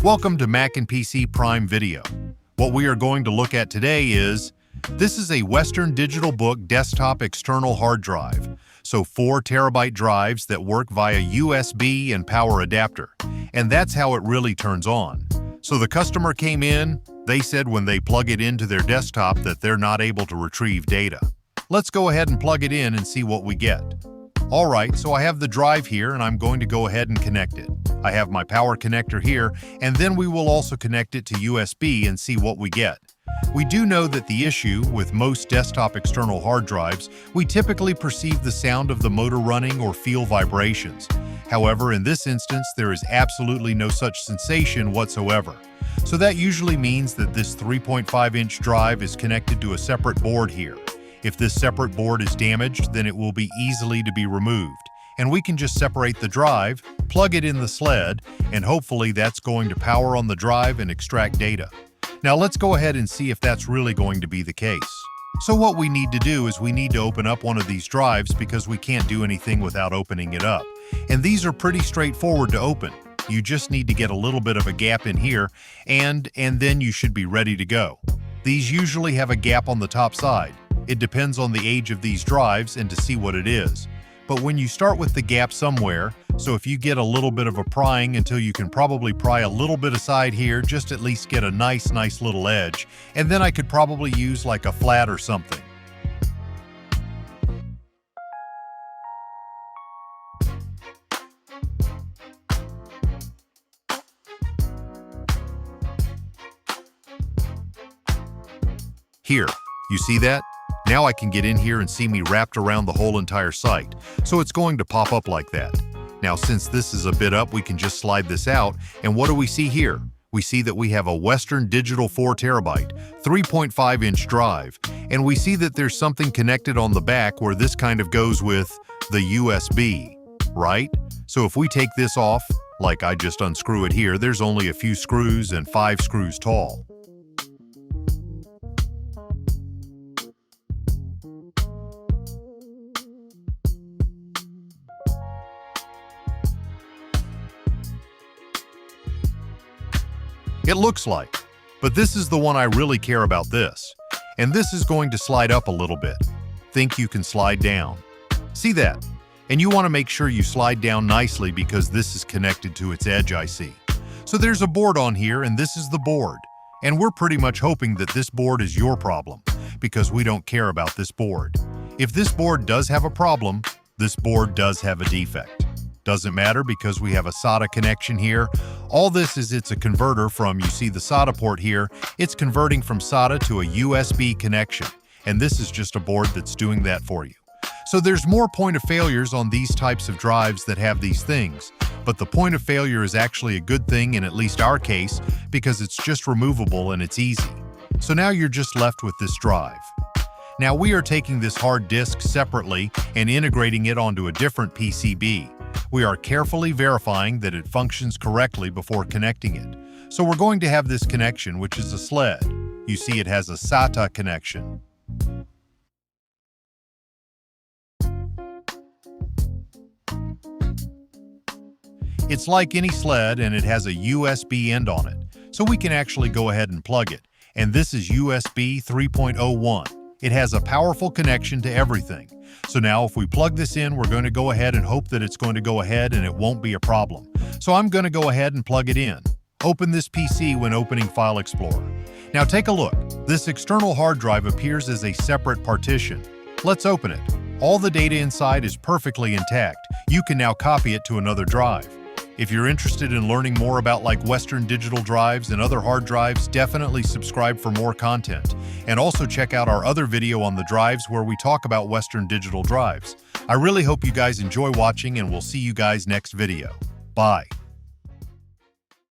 Welcome to Mac and PC Prime Video. What we are going to look at today is, this is a Western Digital Book desktop external hard drive. So 4 terabyte drives that work via USB and power adapter. And that's how it really turns on. So the customer came in, they said when they plug it into their desktop that they're not able to retrieve data. Let's go ahead and plug it in and see what we get. Alright, so I have the drive here and I'm going to go ahead and connect it. I have my power connector here, and then we will also connect it to USB and see what we get. We do know that the issue with most desktop external hard drives, we typically perceive the sound of the motor running or feel vibrations. However, in this instance, there is absolutely no such sensation whatsoever. So that usually means that this 3.5-inch drive is connected to a separate board here. If this separate board is damaged, then it will be easily to be removed. And we can just separate the drive, plug it in the sled, and hopefully that's going to power on the drive and extract data. Now let's go ahead and see if that's really going to be the case. So what we need to do is we need to open up one of these drives because we can't do anything without opening it up. And these are pretty straightforward to open. You just need to get a little bit of a gap in here, and then you should be ready to go. These usually have a gap on the top side. It depends on the age of these drives and to see what it is. But when you start with the gap somewhere, so if you get a little bit of a prying until you can probably pry a little bit aside here, just at least get a nice little edge, and then I could probably use like a flat or something. Here, you see that? Now I can get in here and see me wrapped around the whole entire site, so it's going to pop up like that. Now since this is a bit up, we can just slide this out, and what do we see here? We see that we have a Western Digital 4 terabyte, 3.5-inch drive, and we see that there's something connected on the back where this kind of goes with the USB, right? So if we take this off, like I just unscrew it here, there's only a few screws and 5 screws tall. It looks like, but this is the one I really care about this. And this is going to slide up a little bit. Think you can slide down. See that? And you want to make sure you slide down nicely because this is connected to its edge, I see. So there's a board on here and this is the board. And we're pretty much hoping that this board is your problem because we don't care about this board. If this board does have a problem, this board does have a defect. Doesn't matter because we have a SATA connection here. All this is it's a converter from, you see the SATA port here, it's converting from SATA to a USB connection. And this is just a board that's doing that for you. So there's more point of failures on these types of drives that have these things. But the point of failure is actually a good thing in at least our case because it's just removable and it's easy. So now you're just left with this drive. Now we are taking this hard disk separately and integrating it onto a different PCB. We are carefully verifying that it functions correctly before connecting it. So we're going to have this connection, which is a sled. You see it has a SATA connection. It's like any sled and it has a USB end on it. So we can actually go ahead and plug it. And this is USB 3.01. It has a powerful connection to everything. So now if we plug this in, we're going to go ahead and hope that it's going to go ahead and it won't be a problem. So I'm going to go ahead and plug it in. Open this PC when opening File Explorer. Now take a look. This external hard drive appears as a separate partition. Let's open it. All the data inside is perfectly intact. You can now copy it to another drive. If you're interested in learning more about like Western Digital drives and other hard drives, definitely subscribe for more content. And also check out our other video on the drives where we talk about Western Digital drives. I really hope you guys enjoy watching and we'll see you guys next video. Bye.